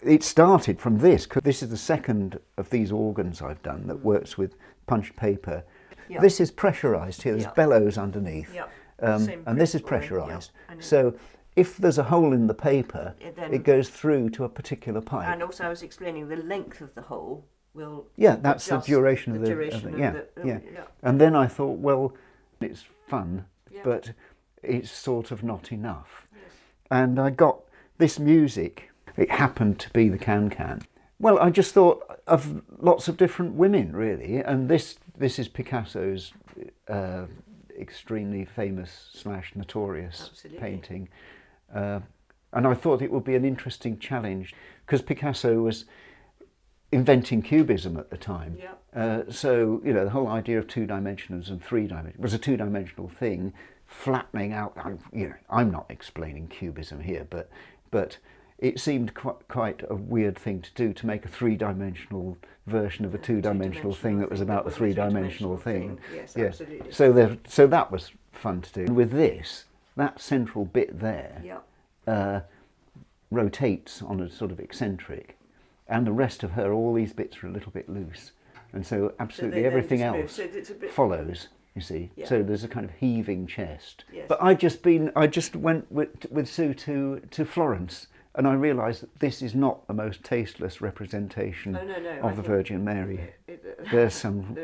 It started from this, 'cause this is the second of these organs I've done that works with punched paper. Yep. This is pressurised here, there's bellows underneath, and this is pressurised. Yep. So if there's a hole in the paper, it goes through to a particular pipe. And also I was explaining the length of the hole will that's the duration of the And then I thought, well, it's fun, but it's sort of not enough. Yes. And I got this music. It happened to be the can-can. Well, I just thought of lots of different women, really, and this is Picasso's extremely famous / notorious painting, and I thought it would be an interesting challenge because Picasso was inventing cubism at the time. So you know, the whole idea of 2 dimensions and 3 dimensions was a 2-dimensional thing, flattening out. You know, I'm not explaining cubism here, but it seemed quite a weird thing to do, to make a 3-dimensional version of a 2-dimensional thing that was about a 3-dimensional thing. Yes, absolutely. So that was fun to do. And with this, that central bit there rotates on a sort of eccentric, and the rest of her, all these bits are a little bit loose, and so absolutely everything else follows. You see, so there's a kind of heaving chest. Yes. But I just went with Sue to Florence. And I realised that this is not the most tasteless representation of the Virgin Mary. There's some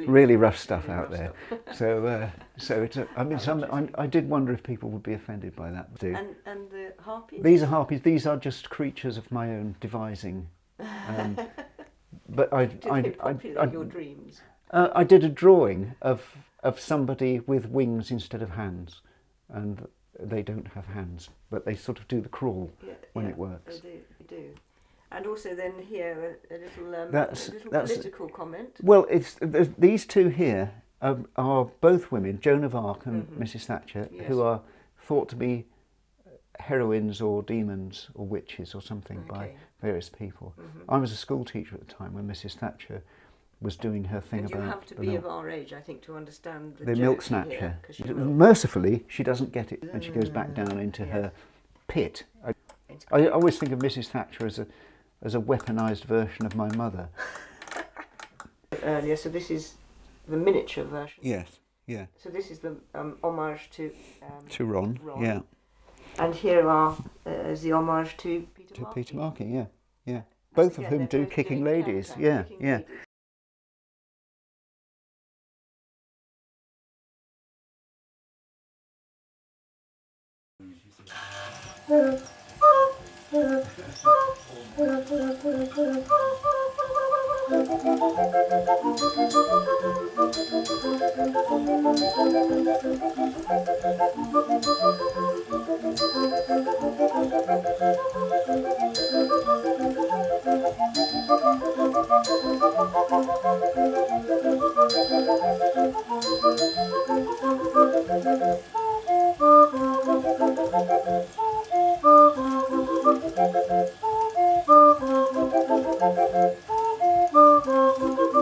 really rough stuff out there. So it's I did wonder if people would be offended by that too. And the harpies? These are harpies. These are just creatures of my own devising. But Did they populate your dreams? I did a drawing of somebody with wings instead of hands, and they don't have hands, but they sort of do the crawl when it works. They do. And also then here a little political comment. Well, these two here are both women, Joan of Arc and Mrs. Thatcher, who are thought to be heroines or demons or witches or something by various people. I was a school teacher at the time when Mrs. Thatcher was doing her thing about... And you have to be of our age, I think, to understand the milk snatcher. Mercifully, she doesn't get it, and she goes back down into her pit. I always think of Mrs. Thatcher as a weaponised version of my mother. Earlier, so this is the miniature version. Yes, yeah. So this is the homage to Ron, yeah. And here is the homage to Peter Markey. Peter Markey, yeah. Both of whom do Kicking Ladies, yeah.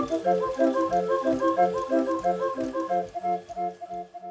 Thank you.